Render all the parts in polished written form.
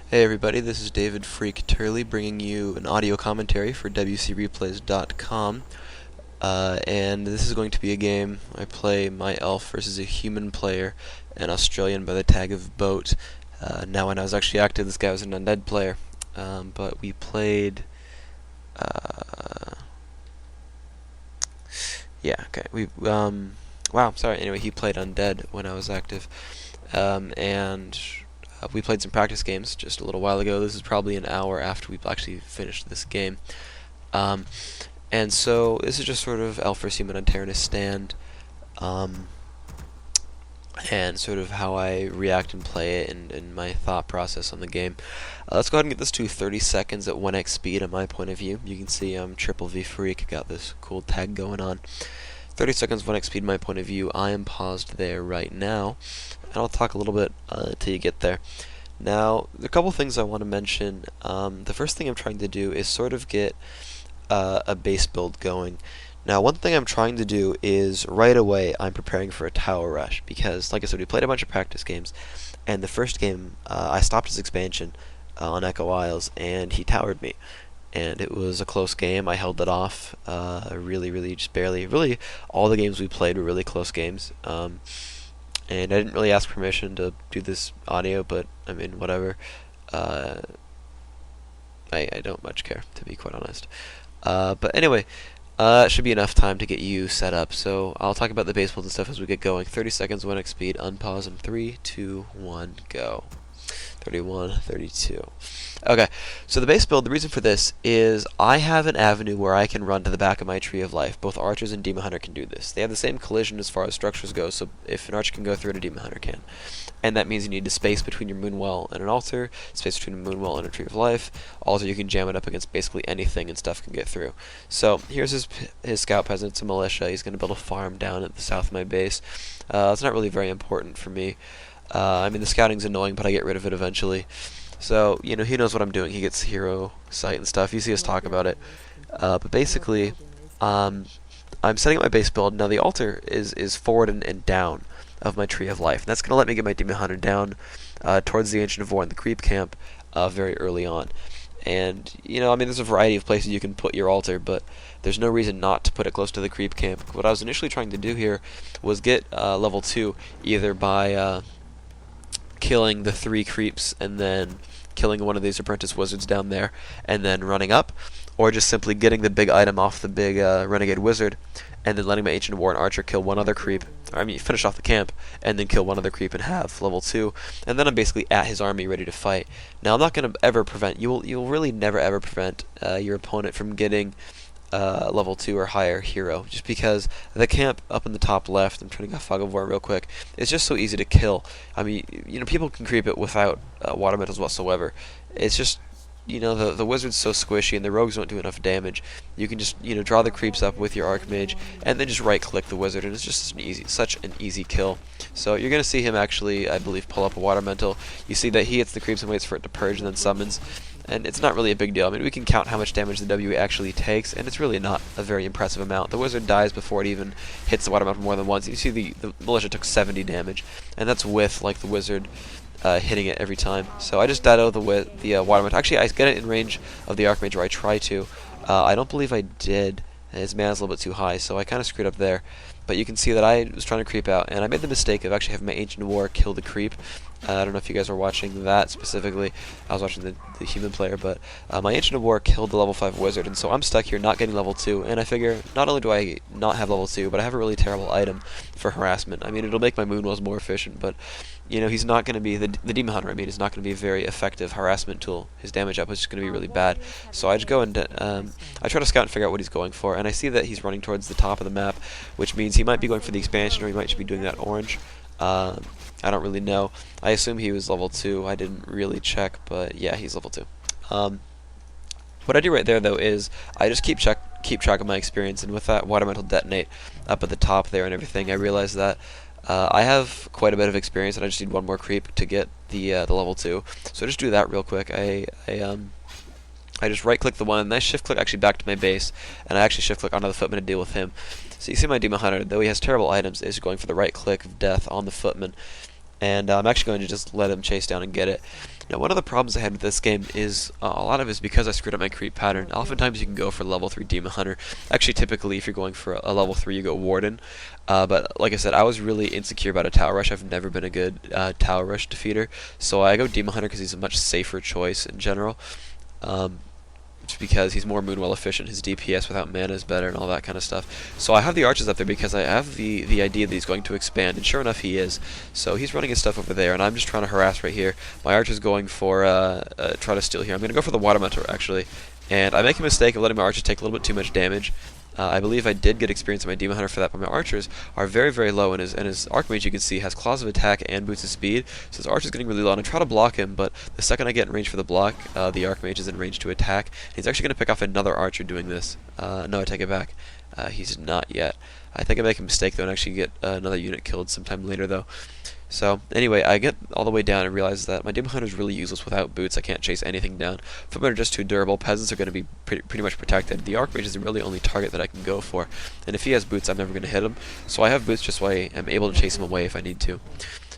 Hey everybody, this is David Phreak Turley bringing you an audio commentary for WCReplays.com. And this is going to be a game. I play my elf versus a human player, an Australian by the tag of Boat. Now when I was actually active, this guy was an undead player. But we played... yeah, okay. Wow, sorry. Anyway, he played undead when I was active. And we played some practice games just a little while ago. This is probably an hour after we've actually finished this game. And so this is just sort of elf versus human on Tyrannus stand, and sort of how I react and play it, and my thought process on the game. Let's go ahead and get this to 30 seconds at 1x speed on my point of view. You can see I'm triple V Phreak, got this cool tag going on. 30 seconds, 1x speed, my point of view. I am paused there right now, and I'll talk a little bit till you get there. Now, a couple things I want to mention. The first thing I'm trying to do is sort of get a base build going. Now, one thing I'm trying to do is right away I'm preparing for a tower rush because, like I said, we played a bunch of practice games, and the first game I stopped his expansion on Echo Isles, and he towered me. And it was a close game. I held it off really, just barely. Really, all the games we played were really close games. And I didn't really ask permission to do this audio, but I mean, whatever. I don't much care, to be quite honest. But anyway, it should be enough time to get you set up. So I'll talk about the base builds and stuff as we get going. 30 seconds, 1x speed, unpause in 3, 2, 1, go. 31, 32. Okay, so the base build, the reason for this is I have an avenue where I can run to the back of my tree of life. Both archers and demon hunter can do this. They have the same collision as far as structures go, so if an archer can go through it, a demon hunter can. And that means you need a space between your moonwell and an altar, space between a moonwell and a tree of life. Also, you can jam it up against basically anything and stuff can get through. So here's his scout peasant. It's a militia. He's going to build a farm down at the south of my base. It's not really very important for me. I mean, the scouting's annoying, but I get rid of it eventually. So, you know, he knows what I'm doing. He gets hero sight and stuff. You see us talk about it. But basically, I'm setting up my base build. Now, the altar is forward and down of my tree of life. And that's going to let me get my demon hunter down towards the Ancient of War and the creep camp very early on. And, you know, I mean, there's a variety of places you can put your altar, but there's no reason not to put it close to the creep camp. What I was initially trying to do here was get level 2 either by... killing the 3 creeps and then killing one of these apprentice wizards down there and then running up, or just simply getting the big item off the big renegade wizard and then letting my ancient war and archer kill one other creep, or I mean finish off the camp and then kill one other creep and have level 2, and then I'm basically at his army ready to fight. Now I'm not going to ever prevent, you'll really never ever prevent your opponent from getting level 2 or higher hero, just because the camp up in the top left, I'm turning off Fog of War real quick, it's just so easy to kill. I mean, you know, people can creep it without water metals whatsoever. It's just, you know, the wizard's so squishy and the rogues don't do enough damage. You can just, you know, draw the creeps up with your archmage and then just right click the wizard, and it's just such an easy kill. So you're gonna see him actually, I believe, pull up a water mental. You see that he hits the creeps and waits for it to purge and then summons. And it's not really a big deal. I mean, we can count how much damage the W actually takes, and it's really not a very impressive amount. The wizard dies before it even hits the water mountain more than once. You see the militia took 70 damage, and that's with, like, the wizard hitting it every time. So I just ditto the water mountain. Actually, I get it in range of the archmage, or I try to. I don't believe I did. His mana's a little bit too high, so I kind of screwed up there. But you can see that I was trying to creep out, and I made the mistake of actually having my Ancient War kill the creep. I don't know if you guys were watching that specifically. I was watching the human player, but my Ancient of War killed the level 5 wizard, and so I'm stuck here not getting level 2, and I figure not only do I not have level 2, but I have a really terrible item for harassment. I mean, it'll make my moonwells more efficient, but, you know, he's not going to be, the demon hunter, I mean, is not going to be a very effective harassment tool. His damage output is just going to be really bad. So I just go and, I try to scout and figure out what he's going for, and I see that he's running towards the top of the map, which means he might be going for the expansion, or he might just be doing that orange. I don't really know. I assume he was level 2. I didn't really check, but yeah, he's level 2. What I do right there, though, is I just keep track of my experience, and with that water metal detonate up at the top there and everything, I realize that I have quite a bit of experience, and I just need one more creep to get the level 2. So just do that real quick. I just right-click the one, and then I shift-click actually back to my base, and I actually shift-click onto the footman to deal with him. So you see my demon hunter, though he has terrible items, is going for the right-click of death on the footman, and I'm actually going to just let him chase down and get it. Now, one of the problems I had with this game is a lot of it is because I screwed up my creep pattern. Oftentimes you can go for level 3 Demon Hunter. Actually, typically if you're going for a level 3, you go Warden. But like I said, I was really insecure about a Tower Rush. I've never been a good Tower Rush defeater, so I go Demon Hunter because he's a much safer choice in general. Um, just because he's more Moonwell efficient, his DPS without mana is better, and all that kind of stuff. So I have the archers up there because I have the idea that he's going to expand, and sure enough he is. So he's running his stuff over there, and I'm just trying to harass right here. My archer's going for try to steal here. I'm going to go for the Water Mentor actually, and I make a mistake of letting my archers take a little bit too much damage. I believe I did get experience on my Demon Hunter for that, but my archers are very, very low, and his Archmage, you can see, has Claws of Attack and Boots of Speed, so his archer's getting really low, and I try to block him, but the second I get in range for the block, the Archmage is in range to attack. He's actually going to pick off another archer doing this. No, I take it back. He's not yet. I think I make a mistake, though, and actually get another unit killed sometime later, though. So, anyway, I get all the way down and realize that my Demon Hunter is really useless without boots. I can't chase anything down. Footmen are just too durable. Peasants are going to be pretty much protected. The Archmage is the really only target that I can go for. And if he has boots, I'm never going to hit him. So I have boots just so I am able to chase him away if I need to.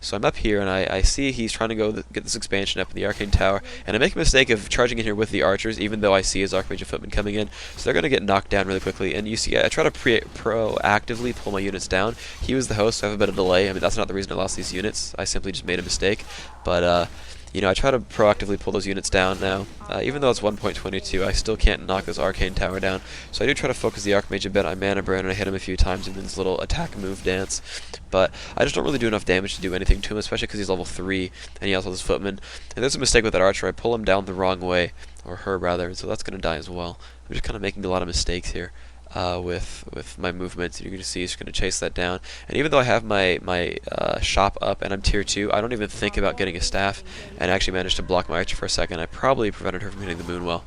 So I'm up here, and I see he's trying to get this expansion up in the Arcane Tower, and I make a mistake of charging in here with the archers, even though I see his Archmage and Footman coming in, so they're going to get knocked down really quickly, and you see I try to proactively pull my units down. He was the host, so I have a bit of delay. I mean, that's not the reason I lost these units. I simply just made a mistake, but you know, I try to proactively pull those units down now. Even though it's 1.22, I still can't knock this Arcane Tower down. So I do try to focus the Archmage a bit. I mana burn and I hit him a few times in this little attack move dance. But I just don't really do enough damage to do anything to him, especially because he's level 3 and he also has Footman. And there's a mistake with that Archer. I pull him down the wrong way, or her rather, and so that's going to die as well. I'm just kind of making a lot of mistakes here. With my movements, you can just see he's going to chase that down. And even though I have my shop up and I'm tier 2, I don't even think about getting a staff, and actually managed to block my archer for a second. I probably prevented her from hitting the Moonwell.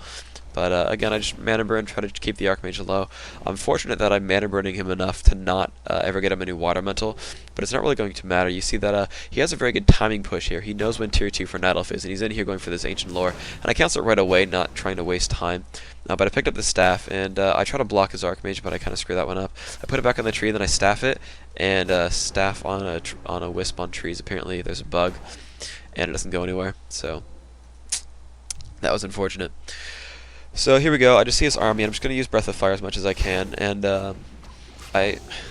But again, I just mana burn, try to keep the Archmage low. I'm fortunate that I'm mana burning him enough to not ever get him a new Water Elemental, but it's not really going to matter. You see that he has a very good timing push here. He knows when tier 2 for Night Elf is, and he's in here going for this Ancient Lore. And I cancel it right away, not trying to waste time. But I picked up the staff, and I try to block his Archmage, but I kind of screw that one up. I put it back on the tree, then I staff it, and staff on a wisp on trees. Apparently there's a bug, and it doesn't go anywhere, so that was unfortunate. So here we go. I just see his army, and I'm just going to use Breath of Fire as much as I can, and that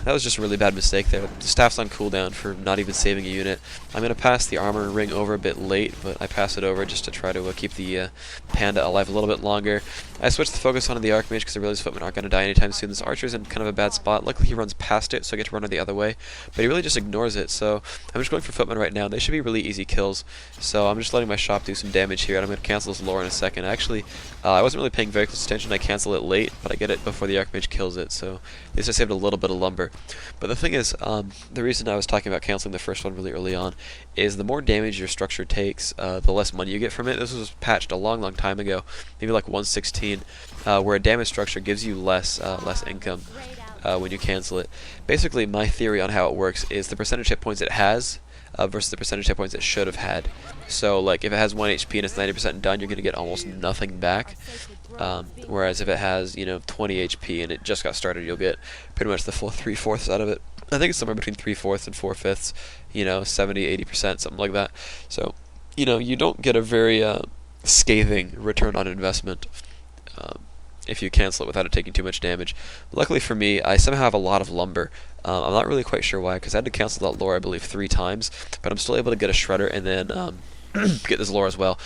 was just a really bad mistake there. The staff's on cooldown for not even saving a unit. I'm going to pass the armor ring over a bit late, but I pass it over just to try to keep the panda alive a little bit longer. I switched the focus onto the Archmage because I realize Footmen aren't going to die anytime soon. This Archer's in kind of a bad spot. Luckily he runs past it, so I get to run her the other way, but he really just ignores it, so I'm just going for Footmen right now. They should be really easy kills, so I'm just letting my shop do some damage here, and I'm going to cancel this lore in a second. Actually, I wasn't really paying very close attention. I cancel it late, but I get it before the Archmage kills it, so at least I saved a little bit of lumber. But the thing is, the reason I was talking about canceling the first one really early on is the more damage your structure takes, the less money you get from it. This was patched a long, long time ago, maybe like 1.16, where a damage structure gives you less income when you cancel it. Basically, my theory on how it works is the percentage hit points it has versus the percentage hit points it should have had. So, like, if it has 1 HP and it's 90% done, you're going to get almost nothing back. Whereas if it has, 20 HP and it just got started, you'll get pretty much the full 3/4 out of it. I think it's somewhere between 3/4 and 4/5, 70-80%, something like that. So, you don't get a very scathing return on investment if you cancel it without it taking too much damage. Luckily for me, I somehow have a lot of lumber. I'm not really quite sure why, because I had to cancel that lore, I believe, 3 times, but I'm still able to get a shredder and then get this lore as well.